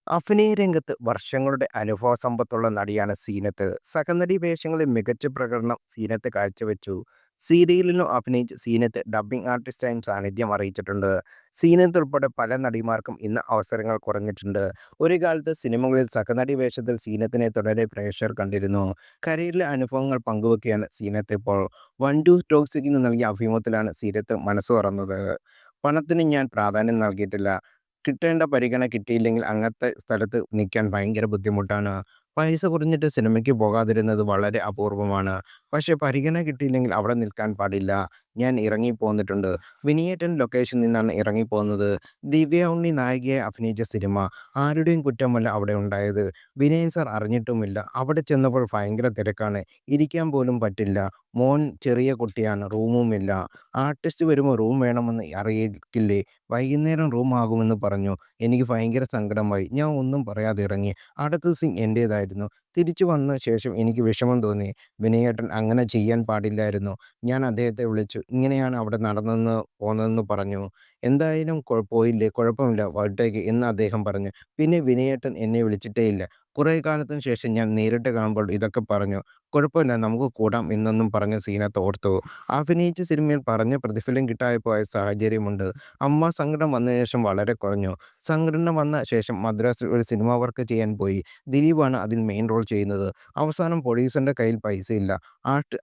അഭിനയ രംഗത്ത് വർഷങ്ങളുടെ അനുഭവ സമ്പത്തുള്ള നടിയാണ് സീനത്ത്. സഹനടി വേഷങ്ങളിൽ മികച്ച പ്രകടനം സീനത്ത് കാഴ്ചവെച്ചു. സീരിയലിലും അഭിനയിച്ച് സീനത്ത് ഡബ്ബിംഗ് ആർട്ടിസ്റ്റായും സാന്നിധ്യം അറിയിച്ചിട്ടുണ്ട്. സീനത്ത് ഉൾപ്പെടെ പല നടിമാർക്കും ഇന്ന് അവസരങ്ങൾ കുറഞ്ഞിട്ടുണ്ട്. ഒരു കാലത്ത് സിനിമകളിൽ സഹനടി വേഷത്തിൽ സീനത്തിനെ തുടരെ പ്രേക്ഷകർ കണ്ടിരുന്നു. കരിയറിലെ അനുഭവങ്ങൾ പങ്കുവെക്കുകയാണ് സീനത്ത് ഇപ്പോൾ. വൺ ടു ടോക്സിക്കിന് നൽകിയ അഭിമുഖത്തിലാണ് സീനത്ത് മനസ്സ് തുറന്നത്. പണത്തിന് ഞാൻ പ്രാധാന്യം നൽകിയിട്ടില്ല. കിട്ടേണ്ട പരിഗണന കിട്ടിയില്ലെങ്കിൽ അങ്ങനത്തെ സ്ഥലത്ത് നിൽക്കാൻ ഭയങ്കര ബുദ്ധിമുട്ടാണ്. പൈസ കുറഞ്ഞിട്ട് സിനിമയ്ക്ക് പോകാതിരുന്നത് വളരെ അപൂർവമാണ്. പക്ഷേ പരിഗണന കിട്ടിയില്ലെങ്കിൽ അവിടെ നിൽക്കാൻ പാടില്ല. ഞാൻ ഇറങ്ങിപ്പോന്നിട്ടുണ്ട്. വിനിയേട്ടൻ ലൊക്കേഷനിൽ നിന്നാണ് ഇറങ്ങിപ്പോന്നത്. ദിവ്യ ഉണ്ണി നായികയായി അഭിനയിച്ച സിനിമ. ആരുടെയും കുറ്റമല്ല അവിടെ ഉണ്ടായത്. വിനയൻ സാർ അറിഞ്ഞിട്ടുമില്ല. അവിടെ ചെന്നപ്പോൾ ഭയങ്കര തിരക്കാണ്. ഇരിക്കാൻ പോലും പറ്റില്ല. മോൻ ചെറിയ കുട്ടിയാണ്. റൂമുമില്ല. ആർട്ടിസ്റ്റ് വരുമ്പോൾ റൂം വേണമെന്ന് അറിയിക്കില്ലേ? വൈകുന്നേരം റൂം ആകുമെന്ന് പറഞ്ഞു. എനിക്ക് ഭയങ്കര സങ്കടമായി. ഞാൻ ഒന്നും പറയാതെ ഇറങ്ങി. അടുത്ത സീൻ എന്റേതായിരുന്നു. തിരിച്ചു വന്ന ശേഷം എനിക്ക് വിഷമം തോന്നി. വിനയേട്ടൻ അങ്ങനെ ചെയ്യാൻ പാടില്ലായിരുന്നു. ഞാൻ അദ്ദേഹത്തെ വിളിച്ചു. ഇങ്ങനെയാണ് അവിടെ നടന്നെന്ന് പോന്നതെന്ന് പറഞ്ഞു. എന്തായാലും പോയില്ലേ കുഴപ്പമില്ല വിട്ടേക്ക് എന്ന് അദ്ദേഹം പറഞ്ഞു. പിന്നെ വിനയേട്ടൻ എന്നെ വിളിച്ചിട്ടേയില്ല. കുറേ കാലത്തിന് ശേഷം ഞാൻ നേരിട്ട് കാണുമ്പോൾ ഇതൊക്കെ പറഞ്ഞു. കുഴപ്പമില്ല നമുക്ക് കൂടാം എന്നൊന്നും പറഞ്ഞ സീനത്ത് ഓർത്തു. അഭിനയിച്ച സിനിമയിൽ പറഞ്ഞ പ്രതിഫലം കിട്ടാതെ പോയ സാഹചര്യമുണ്ട്. അമ്മ സങ്കടം വന്ന ശേഷം വളരെ കുറഞ്ഞു. സംഘടന വന്ന ശേഷം മദ്രാസിൽ ഒരു സിനിമ വർക്ക് ചെയ്യാൻ പോയി. ദിലീപാണ് അതിൽ മെയിൻ റോൾ ചെയ്യുന്നത്. അവസാനം പ്രൊഡ്യൂസറിന്റെ കയ്യിൽ പൈസയില്ല.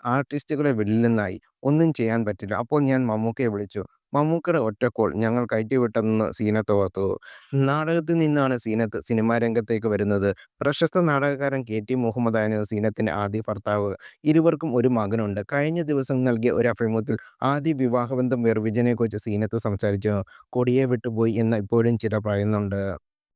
ആർട്ടിസ്റ്റുകളെ വില്ലെന്നായി. ഒന്നും ചെയ്യാൻ പറ്റില്ല. അപ്പോൾ ഞാൻ മമ്മൂക്കയെ വിളിച്ചു. മമ്മൂക്കയുടെ ഒറ്റ കോൾ ഞങ്ങൾ കയറ്റിവിട്ടെന്ന് സീനത്ത് ഓർത്തു. നാടകത്തിൽ നിന്നാണ് സീനത്ത് സിനിമാ രംഗത്തേക്ക് വരുന്നത്. പ്രശസ്ത നാടകകാരൻ കെ.ടി. മുഹമ്മദായിരുന്നു സീനത്തിന്റെ ആദ്യ ഭർത്താവ്. ഇരുവർക്കും ഒരു മകനുണ്ട്. കഴിഞ്ഞ ദിവസം നൽകിയ ഒരു അഭിമുഖത്തിൽ ആദ്യ വിവാഹബന്ധം വേർപിരിഞ്ഞതിനെക്കുറിച്ച് സീനത്ത് സംസാരിച്ചു. കൊടിയെ വിട്ടുപോയി എന്ന് ഇപ്പോഴും ചിലർ പറയുന്നുണ്ട്.